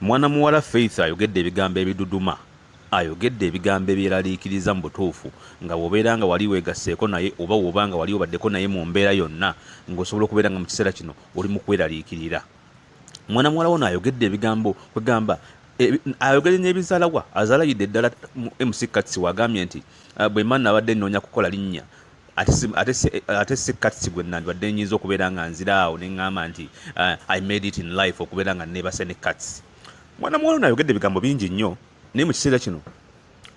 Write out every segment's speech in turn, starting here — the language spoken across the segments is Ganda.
mwana muwala Faith ayogedde ebigambo ebiduduma, ayogedde ebigambo ebyeraliikiriza mu butuufu nga wobeera nga wali weegasseeko naye oba woba nga wali obaddeko naye mu mbeera yonna ng'osobola okubeera nga mu kiseera kino oli mu kweraliikirira. Mwana muwala wono ayogedde ebigambo kwegamba ayogedde n'ebizaalawa azaalayidde ddala MC Katsi wagambye nti bwe mmanna abadde nnoonya kukola linnya ate si Katsi gwe nandibadde nnyinza okubeera nga nzira awo ne ŋŋamba nti I made it in life okubeera nga neebase ne Katsi. Mwana muwala ono ayogedde ebigambo bingi nnyo naye mu kiseera kino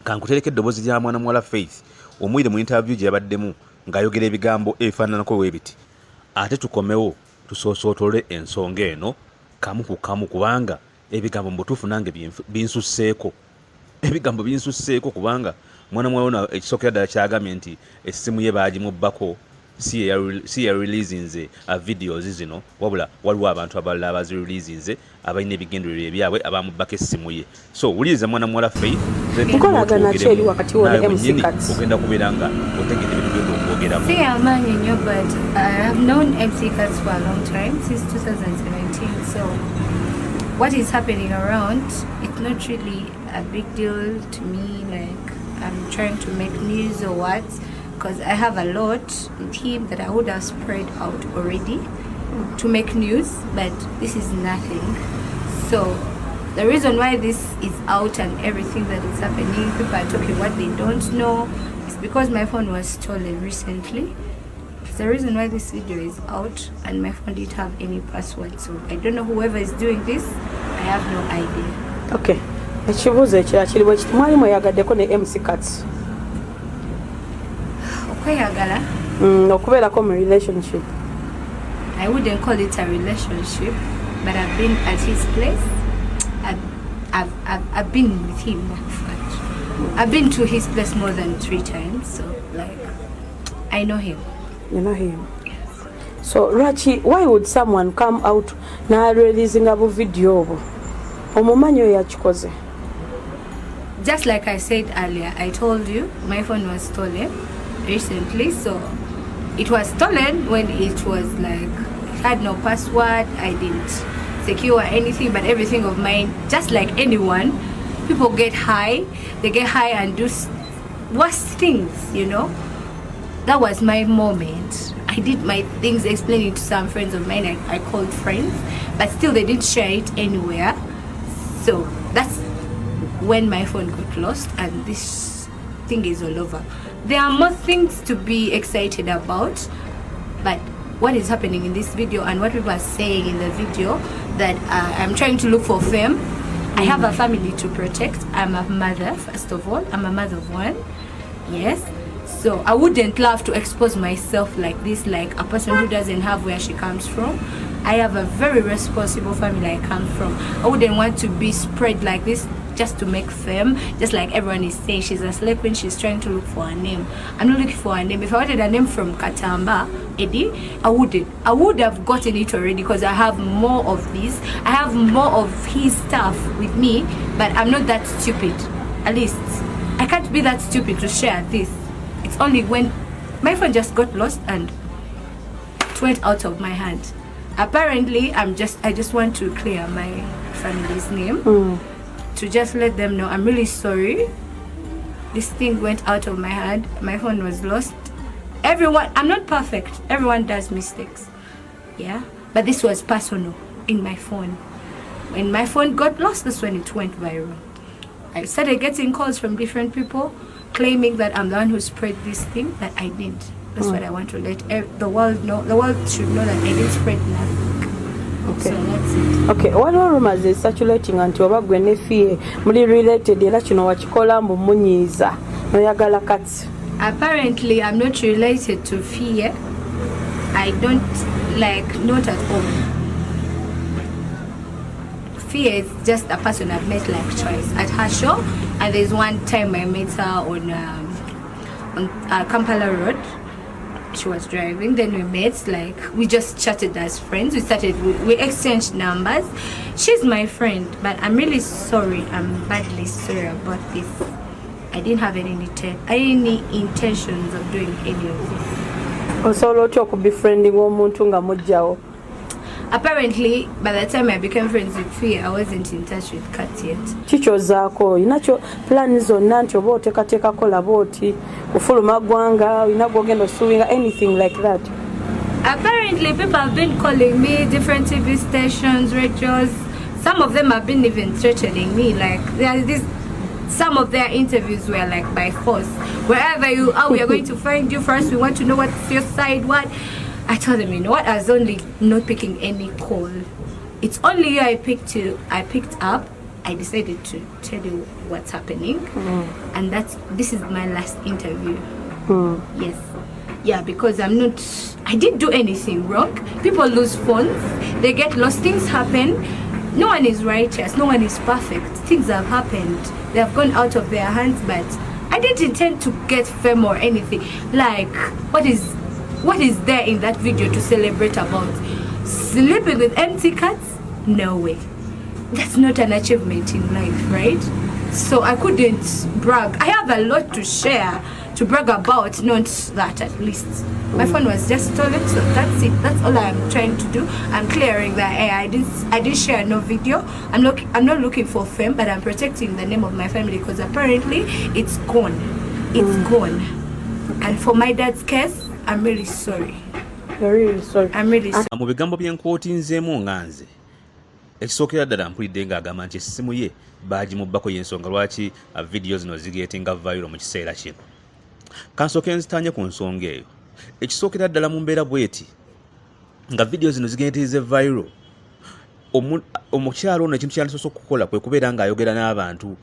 kankutereka eddoboozi lya mwana muwala Faith omuyire mu interview gye yabaddemu ng'ayogera ebigambo ebifaananako bwe biti. Ate tukomewo tusoosootole ensonga eno kamu ku kamu kubanga ebigambo mu butuufu nange binsusseeko. Ebigambo binsusseeko kubanga mwana muwala ono ekisookera ddala kyagambye nti essimu ye baagimubbako si ya releasinze videos zino wabula waliwo abantu abalala abazireleasinze abalina ebigendererwa ebyabwe abamubbako essimu ye. So wuliriza mwana muwala Faith nkolagana ki eri wakati wo ne MC Katsi ogenda kubeera nga otegedde ebintu byonna okwogeramu. See, I'm a new, but I have known MC Katsi for a long time, since 2017. So what is happening around, it's not really a big deal to me, like I'm trying to make news or what, because I have a lot with him that I would have spread out already to make news, but this is nothing. So the reason why this is out and everything that is happening, people are talking what they don't know, is because my phone was stolen recently. It's the reason why this video is out, and my phone didn't have any password, so I don't know whoever is doing this. I have no idea. Okay. Ekibuuzo ekirala kiri bwe kiti mwali mweyagaddeko ne MC Katsi okweyagala okubeerako mu relationship. I wouldn't call it a relationship, but I've been at his place. I've been with him. I've been to his place more than 3 times, so like I know him. You know him? Yes. So Rachi, why would someone come out na releasing a video obo omumanyi oyo yakikoze? Just like I said earlier, I told you my phone was stolen recently. So it was stolen when it was like it had no password. I didn't secure anything, but everything of mine, just like anyone, people get high. They get high and do worse things, you know. That was my moment. I did my things, explaining to some friends of mine. I called friends, but still they didn't share it anywhere. So that's when my phone got lost, and this thing is all over. There are more things to be excited about, but what is happening in this video and what people are saying in the video, that I'm trying to look for fame. I have a family to protect. I'm a mother, first of all. I'm a mother of 1. Yes. So I wouldn't love to expose myself like this, like a person who doesn't have where she comes from. I have a very responsible family I come from. I wouldn't want to be spread like this just to make fame, just like everyone is saying she's a slave queen, she's trying to look for a name. I'm not looking for a name. If I wanted a name from Katamba, Eddie, I would have gotten it already, because I have more of this. I have more of his stuff with me, but I'm not that stupid. At least I can't be that stupid to share this. It's only when my phone just got lost and it went out of my hand. Apparently, I just want to clear my family's name, to just let them know I'm really sorry. This thing went out of my hand. My phone was lost. Everyone, I'm not perfect. Everyone does mistakes. Yeah, but this was personal in my phone. When my phone got lost, that's when it went viral. I started getting calls from different people claiming that I'm the one who spread this thing, but I didn't. That's what I want to let the world know. The world should know that I didn't spread nothing. Okay. So that's it. Okay, what are rumors is circulating anti oba gwe ne fie muli related era kino wakikola mbu munyiiza noyagala Katsi? Apparently, I'm not related to Fie. I don't not at all. Fie is just a person I've met like twice at her show, and there's one time I met her on Kampala Road. She was driving, then we met, like we just chatted as friends. We exchanged numbers. She's my friend, but I'm really sorry. I'm badly sorry about this. I didn't have any intentions of doing any of this. Osobola otya okubefriending omuntu nga mujjawo? apparently by the time I became friends with Fia, I wasn't in touch with Kat yet. Kichozaako inacho plan zonna nti oba oteekateekako laba oti kufuluma ggwanga inagwo ogenda osuubinga anything like that. Apparently people have been calling me, different TV stations, radios. Some of them have been even threatening me, like there's this. Some of their interviews were like by force. Wherever you are, we are going to find you first. We want to know what's your side. What? I told them, you know what? I was only not picking any call. It's only you I picked up. I decided to tell you what's happening, and this is my last interview. Yes, yeah, because I didn't do anything wrong. People lose phones, they get lost, things happen. No one is righteous, no one is perfect. Things have happened. They have gone out of their hands, but I didn't intend to get fame or anything. Like, what is there in that video to celebrate about? Sleeping with empty cats? No way. That's not an achievement in life, right? So I couldn't brag. I have a lot to share, to brag about, not that at least. My phone was just stolen, so that's it. That's all I'm trying to do. I'm clearing the air. I didn't share no video. I'm not looking for fame, but I'm protecting the name of my family because apparently it's gone. It's gone. And for my dad's case, I'm really sorry. You're really sorry. I'm really sorry. Mu bigambo byenkooti nzeemu nga nze ekisookera ddala mpulidde ng'agamba nti essimu ye baagimubbako y'ensonga lwaki vidiyo zino zigeetinga viral mu kiseera kino. Kansooke nzitaanye ku nsonga eyo. Ekisookera ddala mu mbeera bweti nga vidiyo zino zigeetinze viral, omukyalo ono ekintu kyalisoose okukola kwe kubeera ng'ayogera n'abantu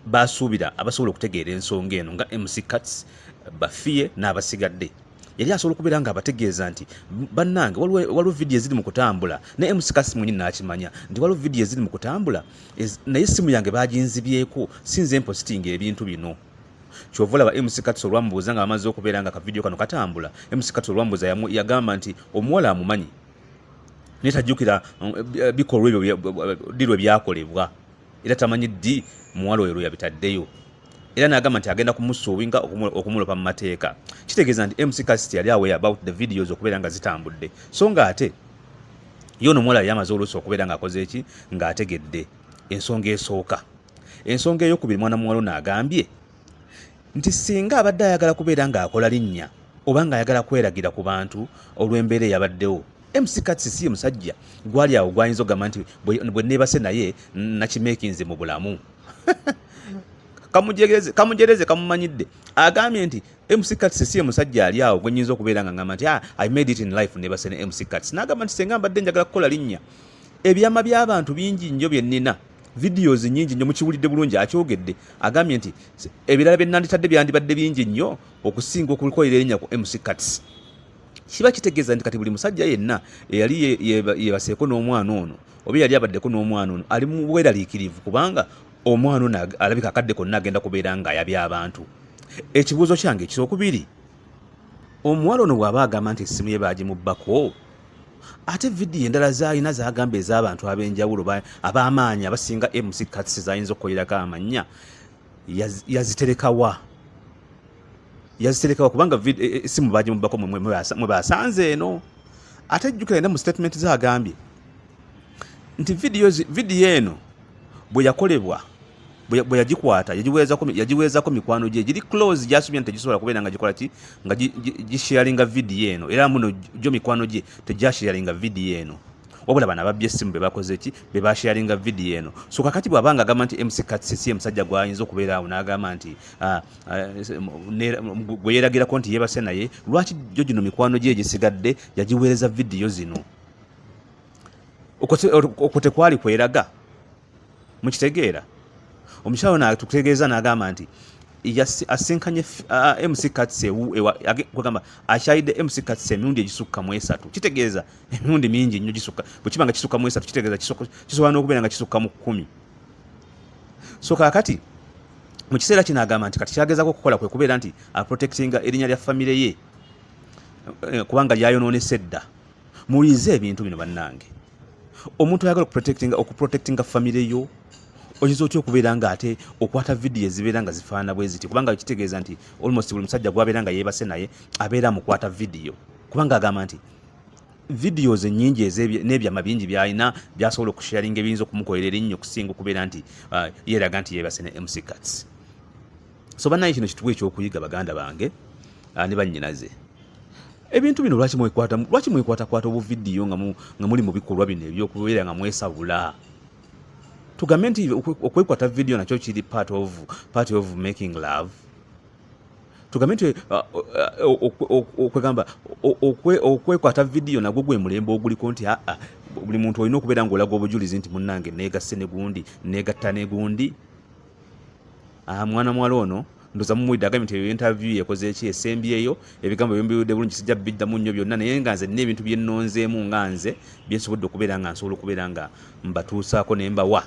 basuubira abasobola okutegeera ensonga eno nga MC Cats, Bafie n'abasigadde. Yali asobola okubeera ng'abategeeza nti bannange waliwo vidiyo eziri mu kutambula, ne MC Cats mwennyini n'akimanya nti waliwo vidiyo eziri mu kutambula naye essimu yange baaginzibyeko sinze mpositinga ebintu bino. Kyova olaba MC Cats olwamubuuza nga amaze okubeera nga akavidiyo kano katambula, MC Cats olwamubuuza yagamba nti omuwala amumanyi naye tajjukira bikolwa ebyo ddirwe byakolebwa era tamanyi ddi muwala oyo lwe yabitaddeyo. Era n'agamba nti agenda kumusuubinga okumulopa mu mateeka. Kitegeeza nti MC Cats yali aware about the videos okubeera nga zitambudde. So ng'ate yono muwala yali amaze oluusi okubeera ng'akoze eki ng'ategedde ensonga esooka. Ensonga ey'okubiri mwana muwala ono agambye nti singa abadde ayagala kubeera ng'akola linnya oba ng'ayagala kweragira ku bantu olw'embeera eyabaddewo, MC Cats si ye musajja gwali awo gwayinza okugamba nti bwe neebase naye nakimeekinze mu bulamu. Kamujereze kamumanyidde. Agambye nti MC Cats si ye musajja ali awo gwe nnyinza okubeera nga ngamba nti I made it in life neebase ne MC Cats. N'agamba nti singa mbadde njagala kukola linnya, ebyama by'abantu bingi nnyo bye nnina, videos nyingi nnyo mukiwulidde bulungi akyogedde. Agambye nti ebirala bye nanditadde byandibadde bingi nnyo okusinga okulikolera erinnya ku MC Cats. Kiba kitegeeza nti kati buli musajja yenna eyali yebaseeko n'omwana ono oba yali abaddeko n'omwana ono ali mu bweraliikirivu kubanga omwana ono alabika akadde konna agenda kubeera ng'ayabya abantu. Ekibuuzo kyange ekyokubiri, omuwala ono bw'aba agamba nti essimu ye baagimubbako, ate vidiyo endala z'alina z'agamba ez'abantu ab'enjawulo ab'amaanyi abasinga MC Cats z'ayinza okukolerako amannya yaziterekawa kubanga essimu baagimubbako mwe basanze eno. Ate jjukira yenda mu statement z'agambye nti vidiyo eno bwe yakolebwa bwe yagikwata yagiweezako mikwano gye giri close, gyasubya nti tegisobola kubeera nga gikola ki nga gisharinga vidiyo eno, era muno gyo mikwano gye tegyasharinga vidiyo eno, wabula bano ababbye essimu be bakoze ki be basharinga vidiyo eno. So kakati bw'abanga agamba nti MC Cats si ye musajja gwayinza okubeera awo n'agamba nti gwe yeeragirako nti yeebase naye, lwaki gyo gino mikwano gye gisigadde yagiweereza vidiyo zino? Okwo tekwali kweraga mukitegeera. Omukyalo n'atutegeeza n'agamba nti asinkanye MC Cats kwegamba akyayidde MC Cats emirundi egisukka mu 3. Kitegeeza emirundi mingi nnyo gisukka, bwe kiba nga kisukka mu 3 kitegeeza kisobola n'okubeera nga kisukka mu 10. So kaakati mu kiseera kino agamba nti kati kyagezaako okukola kwe kubeera nti aprotectinga erinnya lya famire ye kubanga lyayonoonese dda. Mulize ebintu bino bannange. Omuntu ayagala okuprotectinga famire yo oyinza otya okubeera nga ate okwata vidiyo ezibeera nga zifaanana bwe ziti, kubanga kitegeeza nti almost buli musajja gwabeera nga yeebase naye abeera mukwata vidiyo, kubanga agamba nti videos ennyingi n'ebyama bingi by'alina by'asobola okusharinga ebiyinza okumukolera erinnya okusinga okubeera nti yeeraga nti yeebase ne MC Cuts. So bannaye kino kituwa ekyokuyiga baganda bange ne bannyinaze. Ebintu bino lwaki mwekwatakwata obuvidiyo nga muli mu bikolwa bino ebyokubeera nga mwesabula? Tugambe nti okwekwata video nakyo kiri part of making love. Tugambe nti okwegamba okwekwata video nagwo gwe mulembe oguliko nti buli muntu olina okubeera ng'olaga obujulizi nti munnange neegasse ne gundi neegatta ne gundi. Mwana mwala ono ndoza mumuwidde agambye nti eyo interview yekoze eki esembyeyo ebigambo byombiwudde bulungi sijja biddamu nnyo byonna naye nga nze n'ebintu bye nnonzeemu nga nze byensobodde okubeera nga nsobola okubeera nga mbatuusaako ne mbawa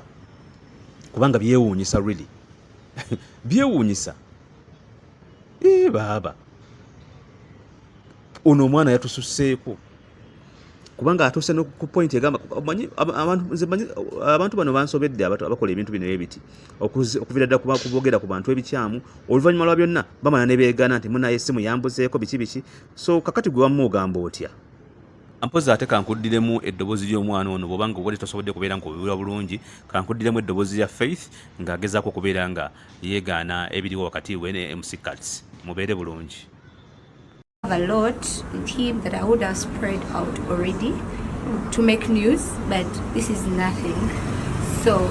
kubanga byewuunyisa really byewuunyisa. Baaba ono omwana yatususseeko kubanga atuuse no ku point egamba abantu bano bansobedde abakola ebintu bino ebiti okuviira ddala kubogera ku bantu ebikyamu oluvannyuma lwa byonna bamala ne beegana nti munaye essimu yambuzeeko biki. So kakati gwe wamma ogamba otya? Mpozi ate kankuddiremu eddoboozi ly'omwana ono bw'obanga obwali tosobodde kubeera ng'obiwulira bulungi, kankuddiremu eddoboozi lya Faith ng'agezaako okubeera nga yeegaana ebiriwo wakati we ne MC Cuts. Mubeere bulungi. A lot with him that I would have spread out already to make news, but this is nothing. So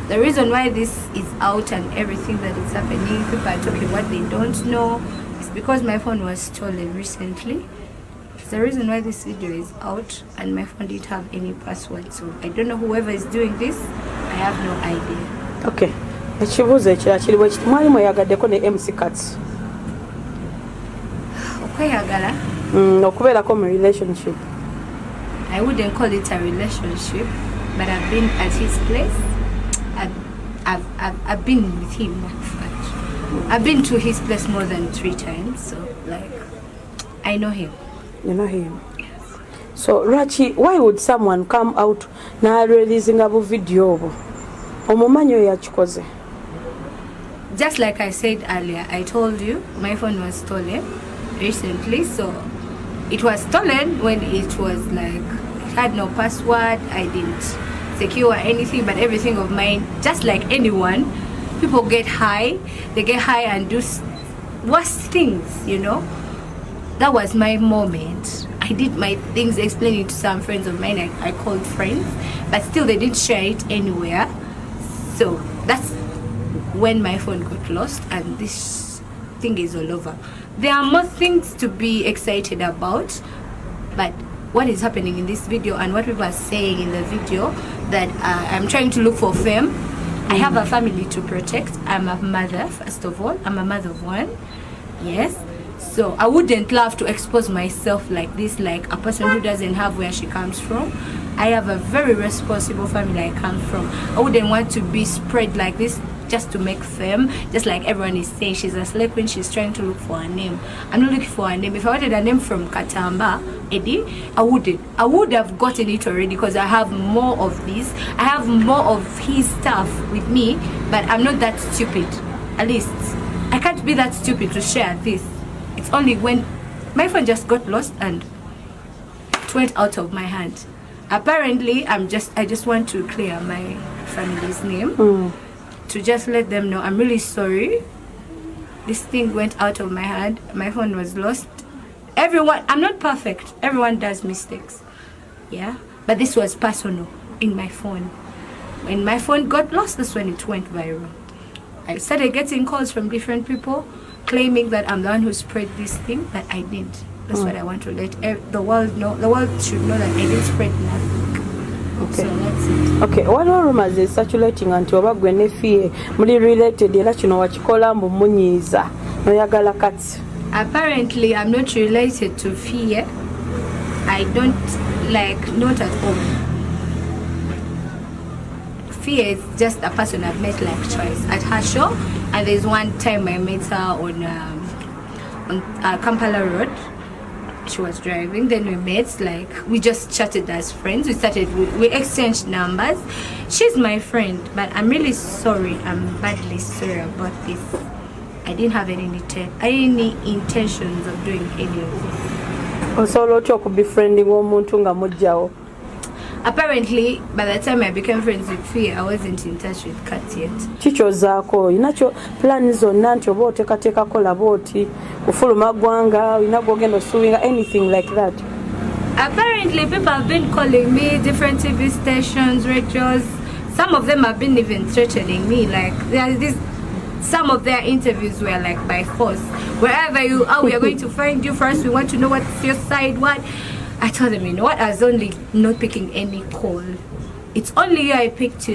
the reason why this is out and everything that is happening, people are talking what they don't know, is because my phone was stolen recently. It's the reason why this video is out, and my phone didn't have any password. So I don't know whoever is doing this. I have no idea. Okay. Ekibuuzo ekirala kiri bwe kiti mwali mweyagaddeko ne MC Cuts. Okweyagala? Okubeerako mu relationship. I wouldn't call it a relationship, but I've been at his place. I've been with him. I've been to his place more than 3 times, so like I know him. You know him? Yes. So Rachi, why would someone come out na releasing a video obo? Omumanyo yakikoze. Just like I said earlier, I told you my phone was stolen recently, so it was stolen when it was like it had no password. I didn't secure anything, but everything of mine, just like anyone, people get high, they get high and do worse things, you know. That was my moment. I did my things, explaining to some friends of mine. I called friends, but still they didn't share it anywhere. So that's when my phone got lost, and this thing is all over. There are more things to be excited about, but what is happening in this video and what people are saying in the video, that I'm trying to look for fame. I have a family to protect. I'm a mother, first of all. I'm a mother of 1. Yes. So I wouldn't love to expose myself like this, like a person who doesn't have where she comes from. I have a very responsible family I come from. I wouldn't want to be spread like this just to make fame, just like everyone is saying she's a slave queen, she's trying to look for a name. I'm not looking for a name. If I wanted a name from Katamba, Eddie, I would have gotten it already, because I have more of this. I have more of his stuff with me, but I'm not that stupid. At least I can't be that stupid to share this. It's only when my phone just got lost and it went out of my hand. Apparently, I just want to clear my family's name, to just let them know I'm really sorry. This thing went out of my hand. My phone was lost. Everyone, I'm not perfect. Everyone does mistakes. Yeah, but this was personal in my phone. When my phone got lost, that's when it went viral. I started getting calls from different people claiming that I'm the one who spread this thing, but I didn't. That's what I want to let the world know. The world should know that I didn't spread nothing. Okay. So that's it. Okay, what rumors is circulating anti oba gwe ne fie muli related era kino wakikola mbu munyiiza noyagala Cuts? Apparently I'm not related to Fie. I don't, like, not at all. Fie is just a person I've met like twice at her show, and there's one time I met her on Kampala Road. She was driving, then we met, like, we just chatted as friends. We exchanged numbers. She's my friend, but I'm really sorry. I'm badly sorry about this. I didn't have any intentions of doing any of this. osobola otya okubefriending omuntu nga mujjawo? Apparently, by the time I became friends with Fee, I wasn't in touch with Kat yet. Kikyozaako olina plan zonna nti oba oteekateekako laba oti kufuluma ggwanga olina gwogenda osuubinga anything like that? Apparently, people have been calling me, different TV stations, radios. Some of them have been even threatening me. Like, some of their interviews were like by force. Wherever you are, we are going to find you first. We want to know what's your side, what. I told them, you know what, I was only not picking any call. It's only you I picked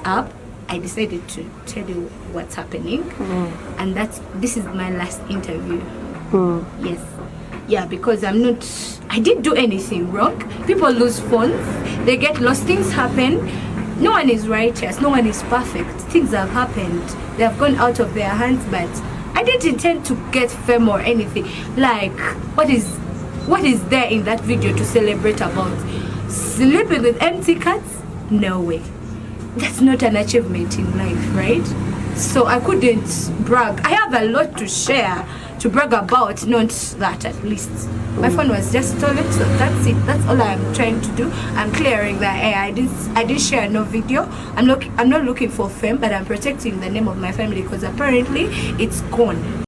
up. I decided to tell you what's happening. And this is my last interview. Yes. Yeah, because I didn't do anything wrong. People lose phones, they get lost, things happen. No one is righteous, no one is perfect. Things have happened. They have gone out of their hands, but I didn't intend to get fame or anything. Like, what is there in that video to celebrate about? Sleeping with empty cats? No way. That's not an achievement in life, right? So I couldn't brag. I have a lot to share, to brag about, not that at least. My phone was just stolen, so that's it. That's all I'm trying to do. I'm clearing that I didn't share no video. I'm not looking for fame, but I'm protecting the name of my family because apparently it's gone.